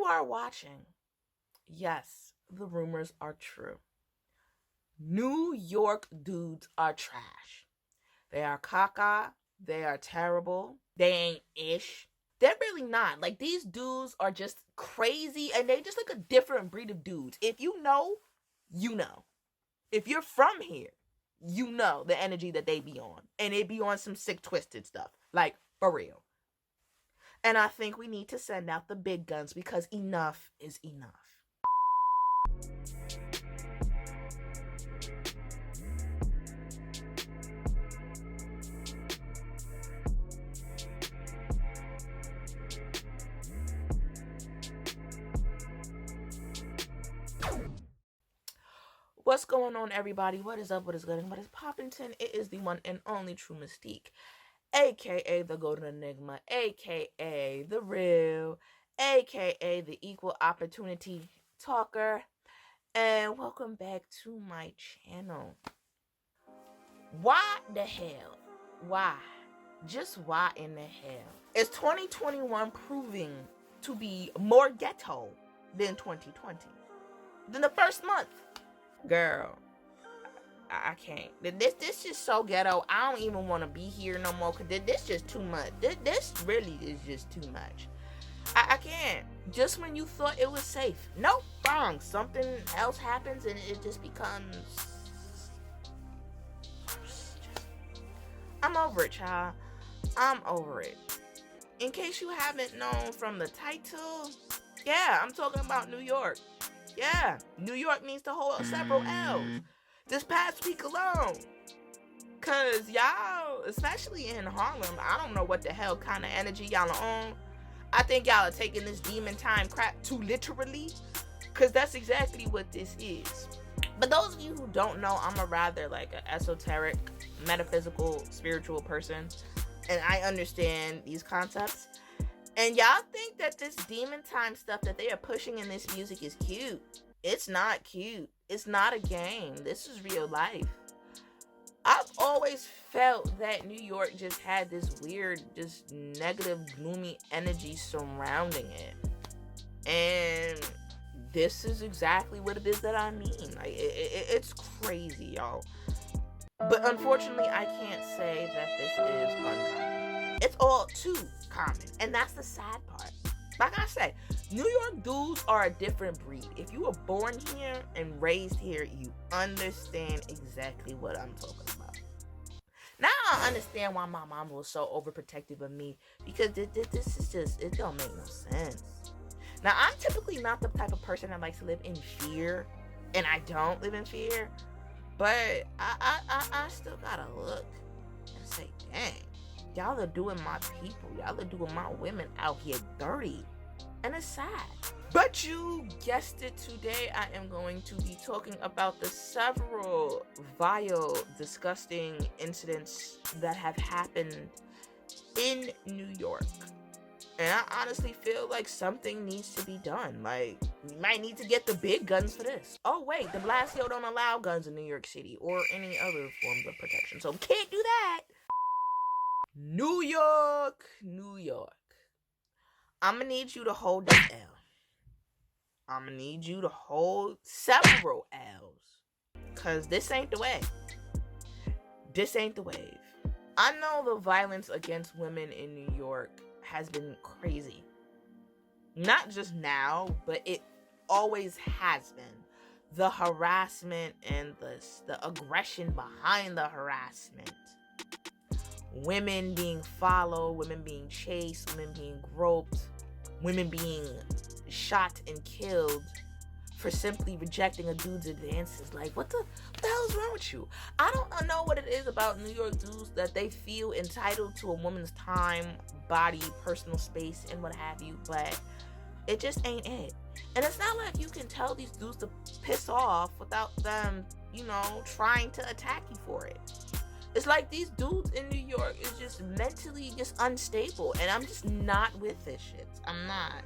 you are watching, yes, the rumors are true. New York dudes are trash. They are caca. They are terrible. They ain't ish. They're really not. Like, these dudes are just crazy, and they just like a different breed of dudes. If you know, you know. If you're from here, you know the energy that they be on. And they be on some sick, twisted stuff. Like, for real. And I think we need to send out the big guns because enough is enough. What's going on, everybody? What is up? What is good? And what is poppington? It is the one and only True Mystique, aka the Golden Enigma, aka the Real, aka the Equal Opportunity Talker, and welcome back to my channel. Why the hell? Why? Just why in the hell? Is 2021 proving to be more ghetto than 2020? Than the first month? Girl, I can't. This is so ghetto. I don't even want to be here no more because this just too much. This really is just too much. I can't. Just when you thought it was safe. Nope, wrong. Something else happens and it just becomes... I'm over it, child. I'm over it. In case you haven't known from the title, yeah, I'm talking about New York. Yeah, New York needs to hold several L's this past week alone. Cause y'all, especially in Harlem, I don't know what the hell kind of energy y'all are on. I think y'all are taking this demon time crap too literally. Cause that's exactly what this is. But those of you who don't know, I'm a rather like an esoteric, metaphysical, spiritual person. And I understand these concepts. And y'all think that this demon time stuff that they are pushing in this music is cute. It's not cute. It's not a game. This is real life. I've always felt that New York just had this weird, just negative, gloomy energy surrounding it. And this is exactly what it is that I mean. Like, it's crazy, y'all. But unfortunately, I can't say that this is uncommon. It's all too common, and that's the sad part. Like I said, New York dudes are a different breed. If you were born here and raised here, you understand exactly what I'm talking about. Now I understand why my mom was so overprotective of me, because this is just, it don't make no sense. Now, I'm typically not the type of person that likes to live in fear, and I don't live in fear, but I still gotta look and say, dang, y'all are doing my people, y'all are doing my women out here dirty, and it's sad. But you guessed it, today I am going to be talking about the several vile, disgusting incidents that have happened in New York. And I honestly feel like something needs to be done. Like, we might need to get the big guns for this. Oh wait, de Blasio don't allow guns in New York City or any other forms of protection, so we can't do that. New York, New York. I'm gonna need you to hold that L. I'm gonna need you to hold several L's. Cause this ain't the way. This ain't the wave. I know the violence against women in New York has been crazy. Not just now, but it always has been. The harassment and the aggression behind the harassment. Women being followed, women being chased, women being groped, women being shot and killed for simply rejecting a dude's advances. Like, what the hell is wrong with you? I don't know what it is about New York dudes that they feel entitled to a woman's time, body, personal space, and what have you, but it just ain't it. And it's not like you can tell these dudes to piss off without them, trying to attack you for it. It's like these dudes in New York is just mentally just unstable, and I'm just not with this shit. I'm not.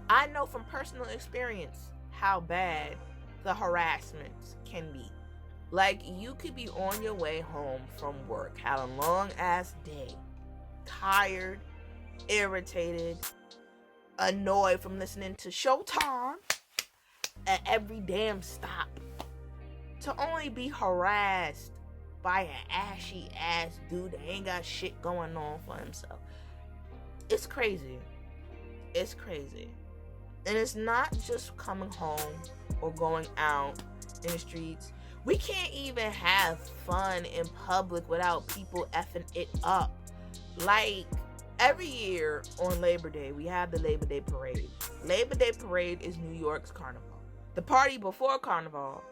I know from personal experience how bad the harassment can be. Like, you could be on your way home from work, had a long ass day, tired, irritated, annoyed from listening to Showtime at every damn stop, to only be harassed by an ashy ass dude that ain't got shit going on for himself. It's crazy. It's crazy. And it's not just coming home or going out in the streets. We can't even have fun in public without people effing it up. Like, every year on Labor Day, we have the Labor Day Parade. Labor Day Parade is New York's carnival. The party before carnival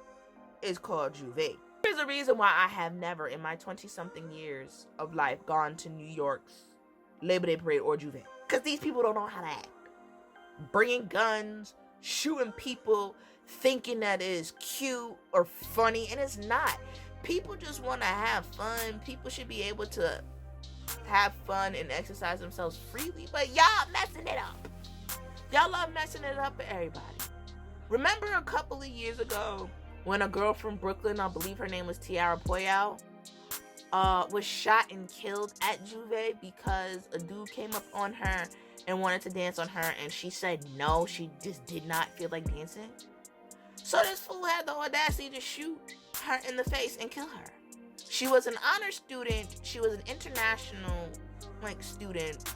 is called Juve. There's a reason why I have never in my 20-something years of life gone to New York's Labor Day Parade or Juve. Because these people don't know how to act. Bringing guns, shooting people, thinking that it is cute or funny, and it's not. People just want to have fun. People should be able to have fun and exercise themselves freely, but y'all messing it up. Y'all love messing it up for everybody. Remember a couple of years ago when a girl from Brooklyn, I believe her name was Tiarah Poyau, was shot and killed at Juve because a dude came up on her and wanted to dance on her, and she said no, she just did not feel like dancing. So this fool had the audacity to shoot her in the face and kill her. She was an honor student. She was an international student.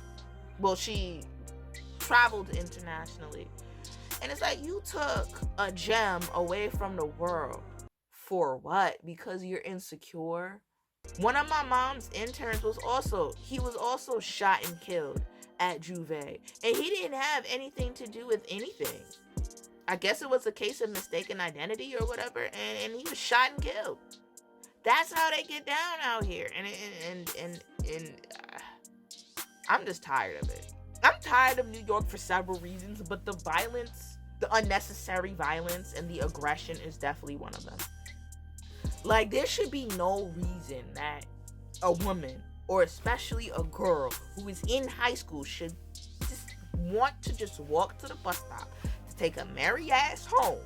Well, she traveled internationally. And it's like, you took a gem away from the world. For what? Because you're insecure? One of my mom's interns was also shot and killed at Juve. And he didn't have anything to do with anything. I guess it was a case of mistaken identity or whatever, and he was shot and killed. That's how they get down out here, and I'm just tired of it. I'm tired of New York for several reasons, but the violence, the unnecessary violence, and the aggression is definitely one of them. Like, there should be no reason that a woman, or especially a girl who is in high school, should just want to just walk to the bus stop, take a merry ass home,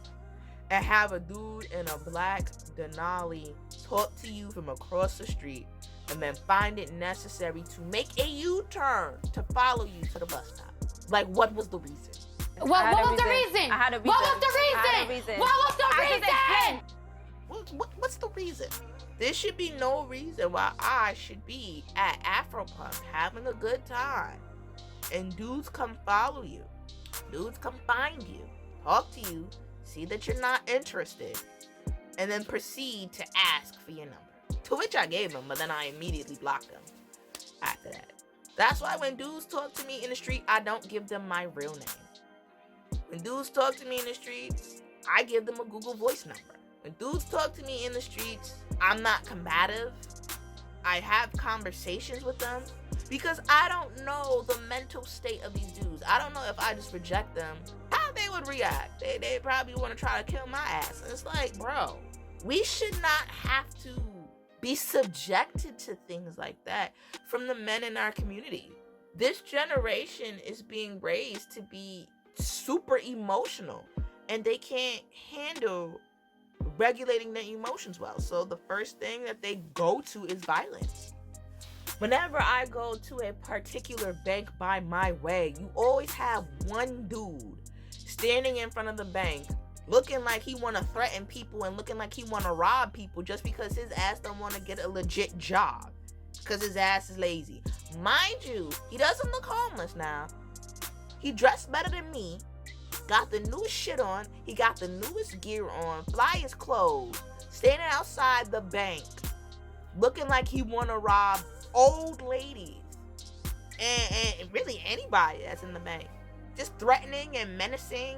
and have a dude in a black Denali talk to you from across the street, and then find it necessary to make a U-turn to follow you to the bus stop. Like, what was the reason? What was the reason? I had a reason. What was the reason? What was the reason? What's the reason? There should be no reason why I should be at Afropunk having a good time, and dudes come follow you. Dudes come find you, talk to you, see that you're not interested, and then proceed to ask for your number. To which I gave them, but then I immediately blocked them after that. That's why when dudes talk to me in the street, I don't give them my real name. When dudes talk to me in the streets, I give them a Google Voice number. When dudes talk to me in the streets, I'm not combative. I have conversations with them. Because I don't know the mental state of these dudes. I don't know if I just reject them, how they would react. They probably want to try to kill my ass. And it's like, bro, we should not have to be subjected to things like that from the men in our community. This generation is being raised to be super emotional, and they can't handle regulating their emotions well. So the first thing that they go to is violence. Whenever I go to a particular bank by my way, you always have one dude standing in front of the bank looking like he want to threaten people and looking like he want to rob people just because his ass don't want to get a legit job because his ass is lazy. Mind you, he doesn't look homeless now. He dressed better than me, got the newest shit on, he got the newest gear on, flyest clothes, standing outside the bank looking like he want to rob old ladies and really anybody that's in the bank, just threatening and menacing.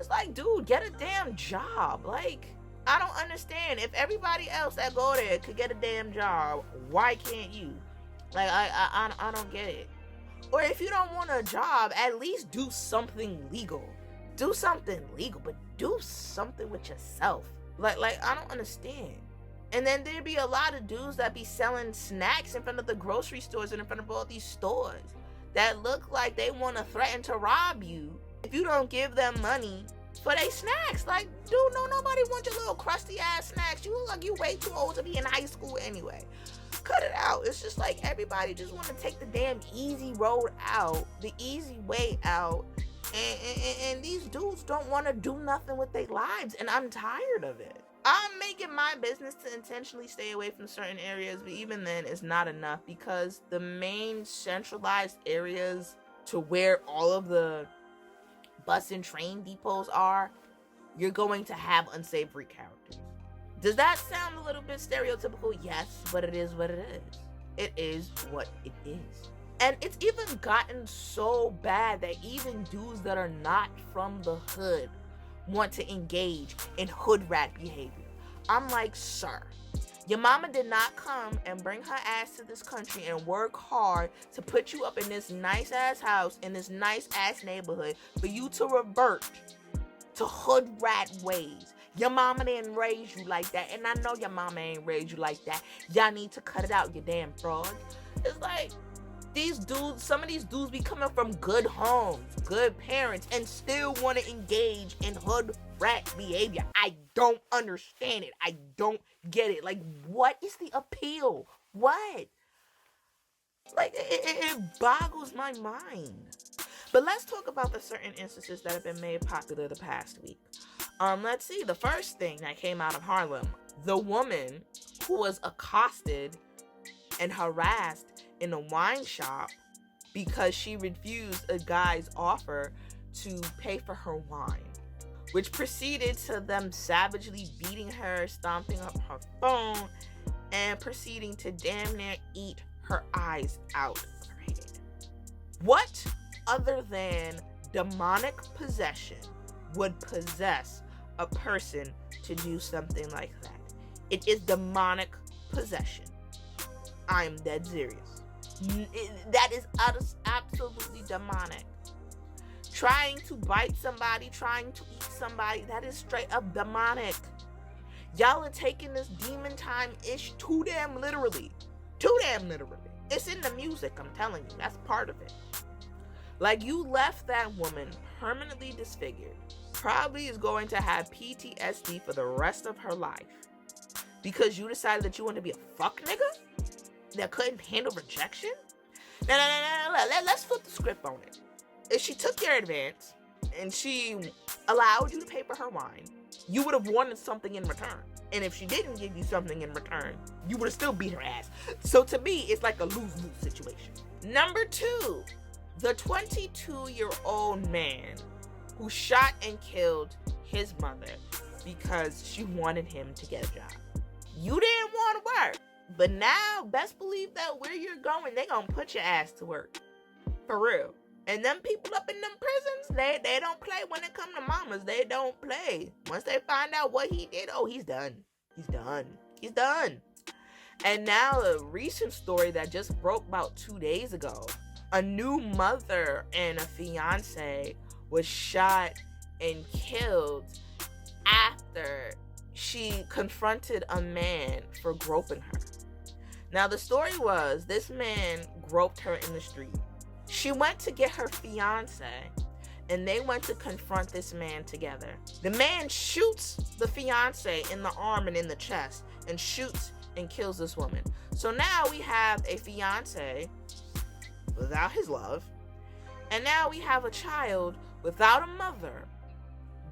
It's like, dude, get a damn job. Like, I don't understand. If everybody else that go there could get a damn job, why can't you? Like, I don't get it. Or if you don't want a job, at least do something legal. Do something legal, but do something with yourself. Like I don't understand. And then there'd be a lot of dudes that be selling snacks in front of the grocery stores and in front of all these stores that look like they want to threaten to rob you if you don't give them money for their snacks. Like, dude, nobody wants your little crusty ass snacks. You look like you way too old to be in high school anyway. Cut it out. It's just like everybody just want to take the damn easy road out, the easy way out, And these dudes don't want to do nothing with their lives, and I'm tired of it. I'm making my business to intentionally stay away from certain areas, but even then it's not enough, because the main centralized areas to where all of the bus and train depots are, you're going to have unsavory characters. Does that sound a little bit stereotypical? Yes, but it is what it is. It is what it is. And it's even gotten so bad that even dudes that are not from the hood want to engage in hood rat behavior. I'm like, sir, your mama did not come and bring her ass to this country and work hard to put you up in this nice ass house in this nice ass neighborhood for you to revert to hood rat ways. Your mama didn't raise you like that, and I know your mama ain't raised you like that. Y'all need to cut it out, you damn fraud. It's like, these dudes, some of these dudes be coming from good homes, good parents, and still want to engage in hood rat behavior. I don't understand it. I don't get it. Like, what is the appeal? What? Like, it boggles my mind. But let's talk about the certain instances that have been made popular the past week. Let's see. The first thing that came out of Harlem, the woman who was accosted and harassed in a wine shop because she refused a guy's offer to pay for her wine, which proceeded to them savagely beating her, stomping up her phone, and proceeding to damn near eat her eyes out of her head. What other than demonic possession would possess a person to do something like that? It is demonic possession. I'm dead serious. That is absolutely demonic. Trying to bite somebody, trying to eat somebody, that is straight up demonic. Y'all are taking this demon time-ish too damn literally. Too damn literally. It's in the music, I'm telling you. That's part of it. Like, you left that woman permanently disfigured. Probably is going to have PTSD for the rest of her life. Because you decided that you want to be a fuck nigga that couldn't handle rejection? No. Let's flip the script on it. If she took your advance and she allowed you to pay for her wine, you would have wanted something in return. And if she didn't give you something in return, you would have still beat her ass. So to me, it's like a lose-lose situation. Number 2, the 22-year-old man who shot and killed his mother because she wanted him to get a job. You didn't want to work, but now best believe that where you're going, they gonna put your ass to work. For real. And them people up in them prisons, they don't play when it come to mamas. They don't play. Once they find out what he did, oh, he's done. He's done. He's done. And now a recent story that just broke about 2 days ago. A new mother and a fiancé was shot and killed after she confronted a man for groping her. Now the story was, this man groped her in the street. She went to get her fiancé, and they went to confront this man together. The man shoots the fiancé in the arm and in the chest, and shoots and kills this woman. So now we have a fiancé without his love, and now we have a child without a mother,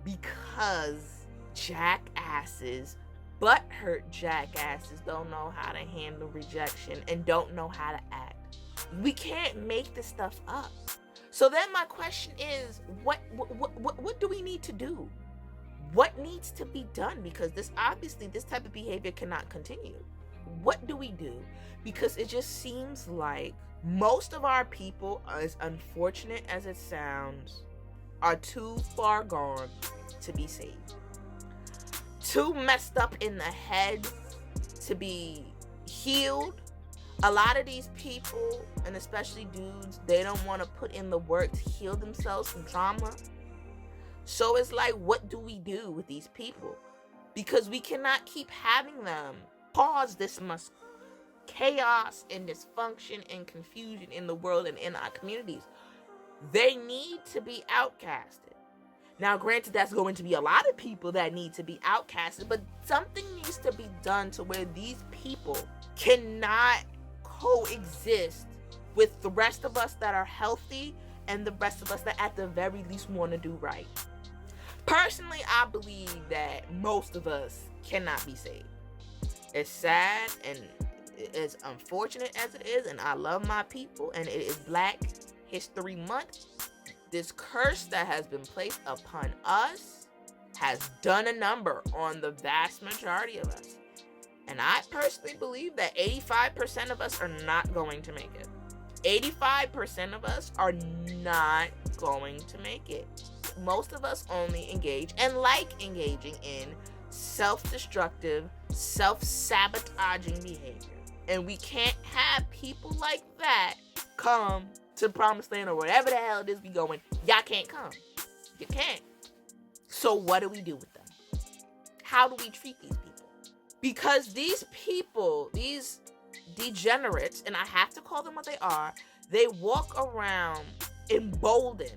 because jackasses, butthurt jackasses, don't know how to handle rejection and don't know how to act. We can't make this stuff up. So then my question is, what do we need to do? What needs to be done? Because this type of behavior cannot continue. What do we do? Because it just seems like most of our people, as unfortunate as it sounds, are too far gone to be saved. Too messed up in the head to be healed. A lot of these people, and especially dudes, they don't want to put in the work to heal themselves from trauma. So it's like, what do we do with these people? Because we cannot keep having them cause this much chaos and dysfunction and confusion in the world and in our communities. They need to be outcasted. Now, granted, that's going to be a lot of people that need to be outcasted, but something needs to be done to where these people cannot coexist with the rest of us that are healthy and the rest of us that at the very least want to do right. Personally, I believe that most of us cannot be saved. It's sad and as unfortunate as it is, and I love my people, and it is Black History Month, this curse that has been placed upon us has done a number on the vast majority of us. And I personally believe that 85% of us are not going to make it. 85% of us are not going to make it. Most of us only engage and like engaging in self-destructive, self-sabotaging behavior. And we can't have people like that come to Promised Land or whatever the hell it is we going. Y'all can't come. You can't. So what do we do with them? How do we treat these people? Because these people, these degenerates, and I have to call them what they are, they walk around emboldened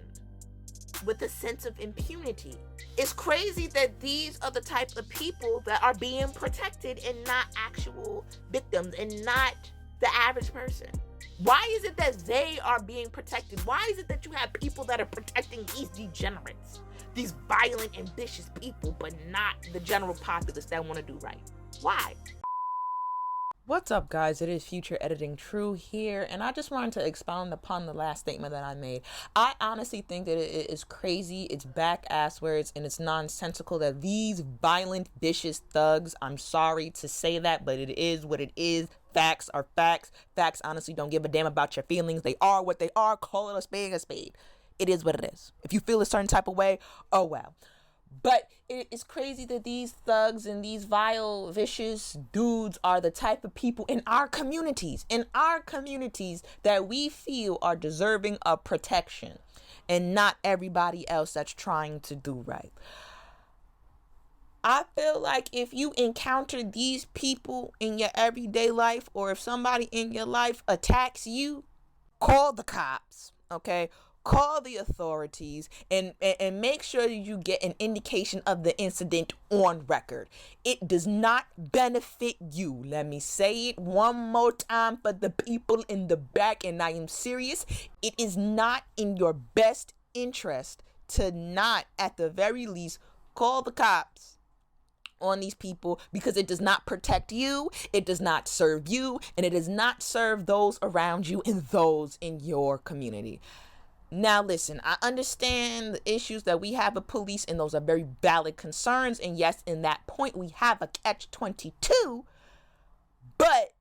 with a sense of impunity. It's crazy that these are the type of people that are being protected and not actual victims and not the average person. Why is it that they are being protected? Why is it that you have people that are protecting these degenerates, these violent and vicious people, but not the general populace that want to do right? Why? What's up, guys? It is Future Editing True here, and I just wanted to expound upon the last statement that I made. I honestly think that it is crazy, it's back-ass words, and it's nonsensical that these violent, vicious thugs, I'm sorry to say that, but it is what it is. Facts are facts. Facts honestly don't give a damn about your feelings. They are what they are. Call it a spade a spade. It is what it is. If you feel a certain type of way, oh well. But it is crazy that these thugs and these vile, vicious dudes are the type of people in our communities that we feel are deserving of protection, and not everybody else that's trying to do right. I feel like if you encounter these people in your everyday life, or if somebody in your life attacks you, call the cops, okay? Call the authorities and make sure that you get an indication of the incident on record. It does not benefit you. Let me say it one more time for the people in the back, and I am serious. It is not in your best interest to not, at the very least, call the cops on these people, because it does not protect you, it does not serve you, and it does not serve those around you and those in your community. Now listen, I understand the issues that we have with police, and those are very valid concerns, and yes, in that point we have a catch-22, but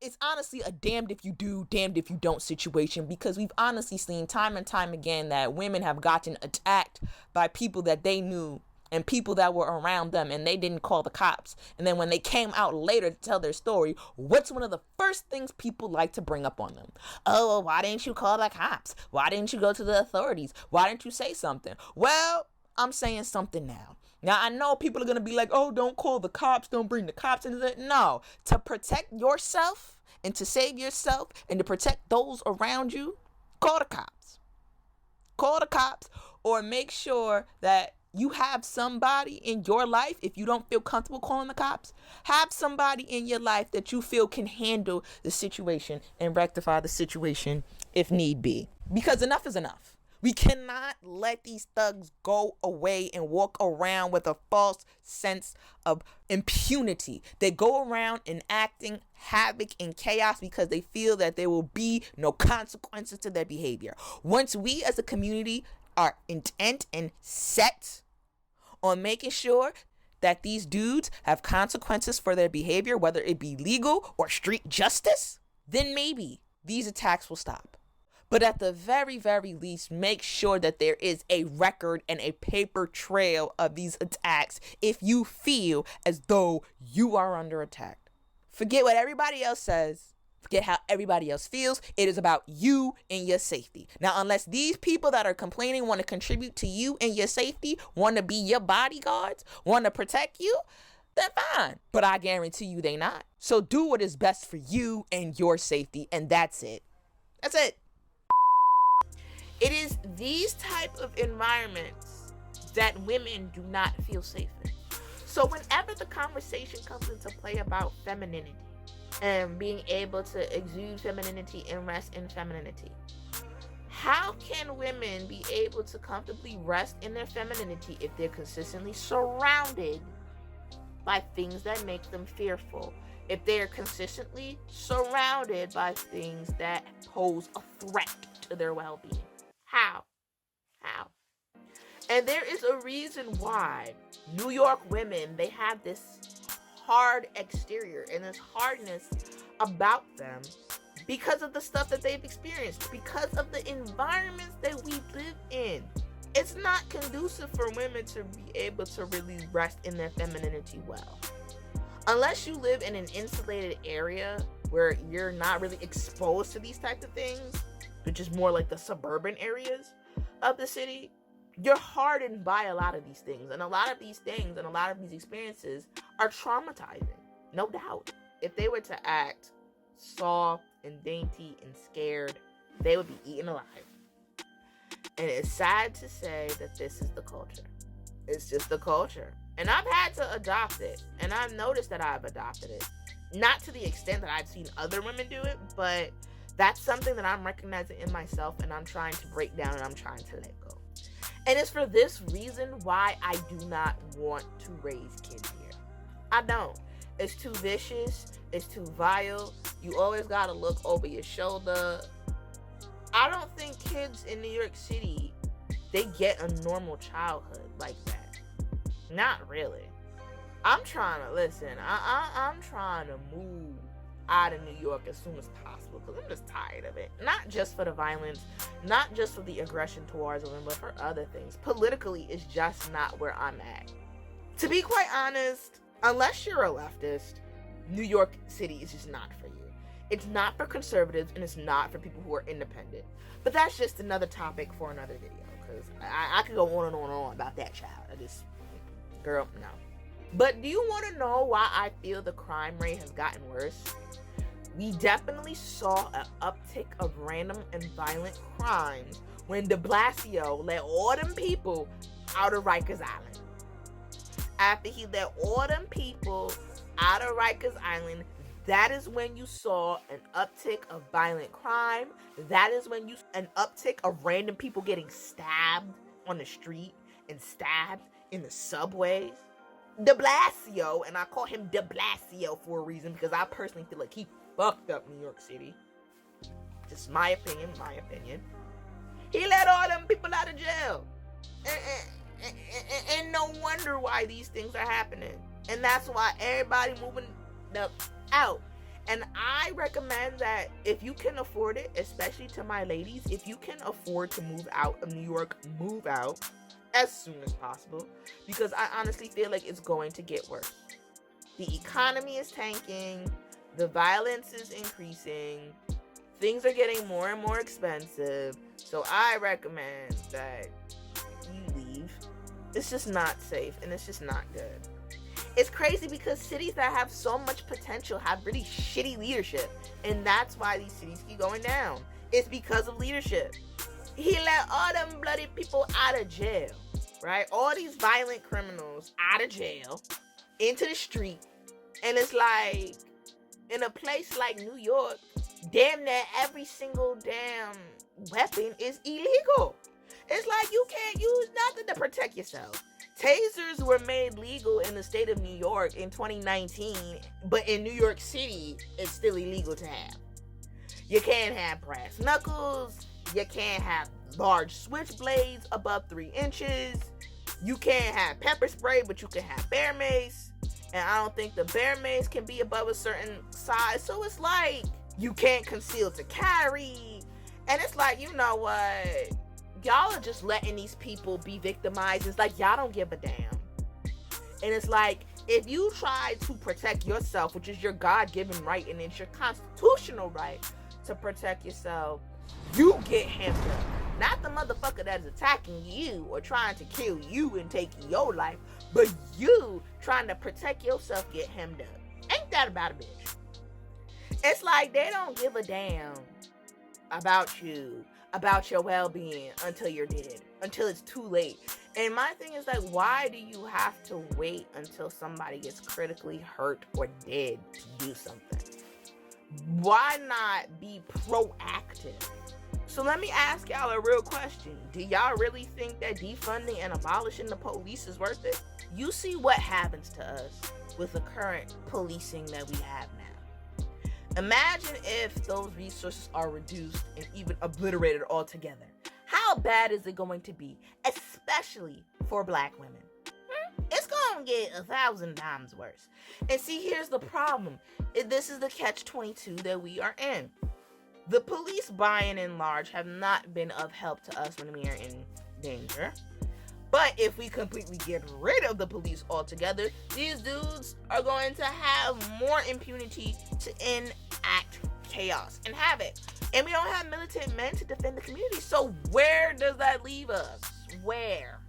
it's honestly a damned if you do, damned if you don't situation, because we've honestly seen time and time again that women have gotten attacked by people that they knew and people that were around them, and they didn't call the cops. And then when they came out later to tell their story, what's one of the first things people like to bring up on them? Oh, well, why didn't you call the cops? Why didn't you go to the authorities? Why didn't you say something? Well, I'm saying something now. Now, I know people are going to be like, oh, don't call the cops, don't bring the cops into it. No, to protect yourself and to save yourself and to protect those around you, call the cops. Call the cops, or make sure that you have somebody in your life. If you don't feel comfortable calling the cops, have somebody in your life that you feel can handle the situation and rectify the situation if need be. Because enough is enough. We cannot let these thugs go away and walk around with a false sense of impunity. They go around and acting havoc and chaos because they feel that there will be no consequences to their behavior. Once we as a community are intent and set on making sure that these dudes have consequences for their behavior, whether it be legal or street justice, then maybe these attacks will stop. But at the very, very least, make sure that there is a record and a paper trail of these attacks if you feel as though you are under attack. Forget what everybody else says. Forget how everybody else feels. It is about you and your safety. Now, unless these people that are complaining want to contribute to you and your safety, want to be your bodyguards, want to protect you, then fine. But I guarantee you they not. So do what is best for you and your safety, and that's it. That's it. It is these type of environments that women do not feel safe in. So whenever the conversation comes into play about femininity and being able to exude femininity and rest in femininity, How can women be able to comfortably rest in their femininity if they're consistently surrounded by things that make them fearful? If they are consistently surrounded by things that pose a threat to their well-being? How? And there is a reason why New York women, they have this hard exterior and this hardness about them because of the stuff that they've experienced, because of the environments that we live in. It's not conducive for women to be able to really rest in their femininity well. Unless you live in an insulated area where you're not really exposed to these types of things, which is more like the suburban areas of the city, you're hardened by a lot of these things. And a lot of these things and a lot of these experiences are traumatizing, no doubt. If they were to act soft and dainty and scared, they would be eaten alive. And it's sad to say that this is the culture. It's just the culture. And I've had to adopt it. And I've noticed that I've adopted it. Not to the extent that I've seen other women do it, but that's something that I'm recognizing in myself and I'm trying to break down and I'm trying to let go. And it's for this reason why I do not want to raise kids here. I don't. It's too vicious. It's too vile. You always gotta look over your shoulder. I don't think kids in New York City, they get a normal childhood like that. Not really. I'm trying to, listen, I'm trying to move out of New York as soon as possible because I'm just tired of it. Not just for the violence, not just for the aggression towards women, but for other things. Politically, it's just not where I'm at. To be quite honest, unless you're a leftist, New York City is just not for you. It's not for conservatives, and it's not for people who are independent. But that's just another topic for another video, because I could go on and on and on about that child. Girl, no. But do you want to know why I feel the crime rate has gotten worse? We definitely saw an uptick of random and violent crimes when de Blasio let all them people out of Rikers Island. After he let all them people out of Rikers Island, that is when you saw an uptick of violent crime. That is when you saw an uptick of random people getting stabbed on the street and stabbed in the subways. De Blasio, and I call him de Blasio for a reason because I personally feel like he fucked up New York City. Just my opinion. He let all them people out of jail. And no wonder why these things are happening. And that's why everybody moving out. And I recommend that if you can afford it, especially to my ladies, if you can afford to move out of New York, move out as soon as possible, because I honestly feel like it's going to get worse. The economy is tanking, the violence is increasing, things are getting more and more expensive, so I recommend that you leave. It's just not safe, and it's just not good. It's crazy because cities that have so much potential have really shitty leadership, and that's why these cities keep going down. It's because of leadership. He let all them bloody people out of jail, right? All these violent criminals out of jail, into the street, and it's like, in a place like New York, damn near every single damn weapon is illegal. It's like you can't use nothing to protect yourself. Tasers were made legal in the state of New York in 2019, but in New York City, it's still illegal to have. You can't have brass knuckles. You can't have large switchblades above 3 inches. You can't have pepper spray, but you can have bear mace. And I don't think the bear mace can be above a certain size. So it's like, you can't conceal to carry. And it's like, you know what? Y'all are just letting these people be victimized. It's like, y'all don't give a damn. And it's like, if you try to protect yourself, which is your God-given right, and it's your constitutional right to protect yourself, you get hemmed up. Not the motherfucker that is attacking you or trying to kill you and take your life, but you trying to protect yourself get hemmed up. Ain't that about a bitch? It's like they don't give a damn about you, about your well-being until you're dead, until it's too late. And my thing is like, why do you have to wait until somebody gets critically hurt or dead to do something? Why not be proactive? So let me ask y'all a real question. Do y'all really think that defunding and abolishing the police is worth it? You see what happens to us with the current policing that we have now. Imagine if those resources are reduced and even obliterated altogether. How bad is it going to be, especially for black women? It's going to get 1,000 times worse. And see, here's the problem. This is the catch-22 that we are in. The police, by and large, have not been of help to us when we are in danger. But if we completely get rid of the police altogether, these dudes are going to have more impunity to enact chaos and havoc. And we don't have militant men to defend the community. So where does that leave us? Where?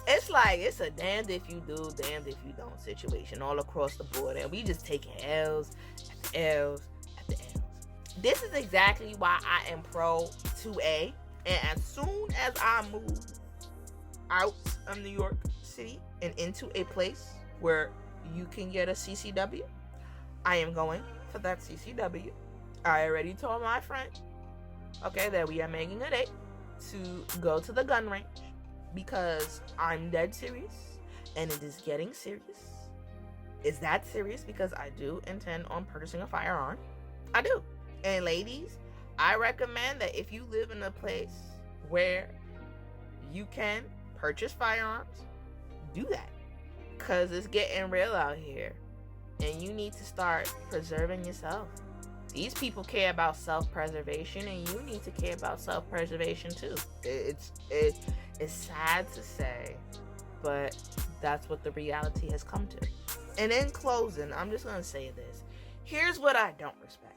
It's like, it's a damned if you do, damned if you don't situation all across the board. And we just taking L's after L's after L's. This is exactly why I am pro 2A. And as soon as I move out of New York City and into a place where you can get a CCW, I am going for that CCW. I already told my friend, okay, that we are making a date to go to the gun range because I'm dead serious and it is getting serious. It's that serious because I do intend on purchasing a firearm. I do. And ladies, I recommend that if you live in a place where you can purchase firearms, do that. Because it's getting real out here. And you need to start preserving yourself. These people care about self-preservation, and you need to care about self-preservation too. It's sad to say, but that's what the reality has come to. And in closing, I'm just going to say this. Here's what I don't respect.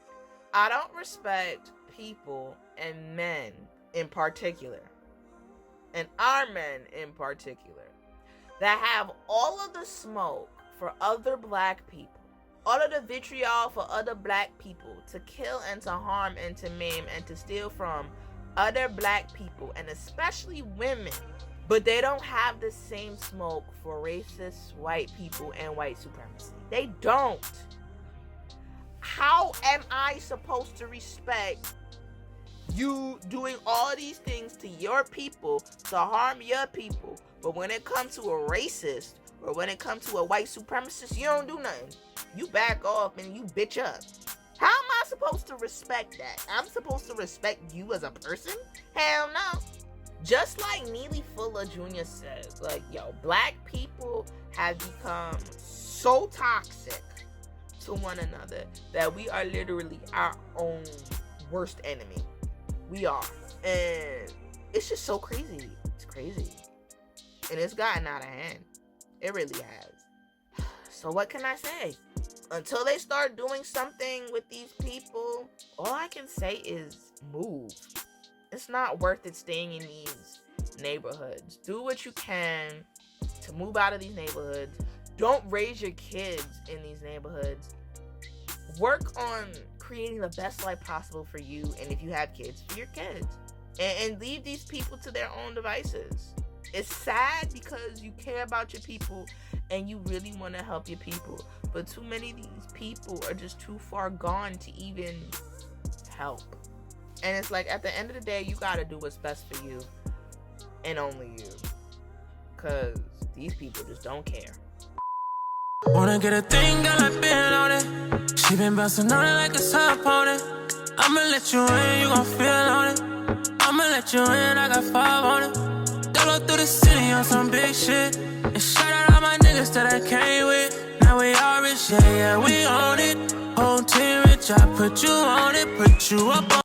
I don't respect people and men in particular, and our men in particular, that have all of the smoke for other black people, all of the vitriol for other black people to kill and to harm and to maim and to steal from other black people, and especially women. But they don't have the same smoke for racist white people and white supremacy. They don't. How am I supposed to respect you doing all these things to your people to harm your people, but when it comes to a racist or when it comes to a white supremacist, you don't do nothing? You back off and you bitch up. How am I supposed to respect that? I'm supposed to respect you as a person? Hell no. Just like Neely Fuller Jr. says, like, yo, black people have become so toxic to one another that we are literally our own worst enemy. We are. And it's just so crazy. It's crazy. And it's gotten out of hand. It really has. So what can I say? Until they start doing something with these people, all I can say is move. It's not worth it staying in these neighborhoods. Do what you can to move out of these neighborhoods. Don't raise your kids in these neighborhoods. Work on creating the best life possible for you, and if you have kids, for your kids. And leave these people to their own devices. It's sad because you care about your people and you really want to help your people. But too many of these people are just too far gone to even help. And it's like, at the end of the day, you got to do what's best for you and only you. Because these people just don't care. Wanna get a thing, girl, I been on it. She been bouncing on it like it's her opponent. I'ma let you in, you gon' feel on it. I'ma let you in, I got 5 on it. Dolo through the city on some big shit. And shout out all my niggas that I came with. Now we all rich, yeah, we own it. Whole team rich, I put you on it, put you up on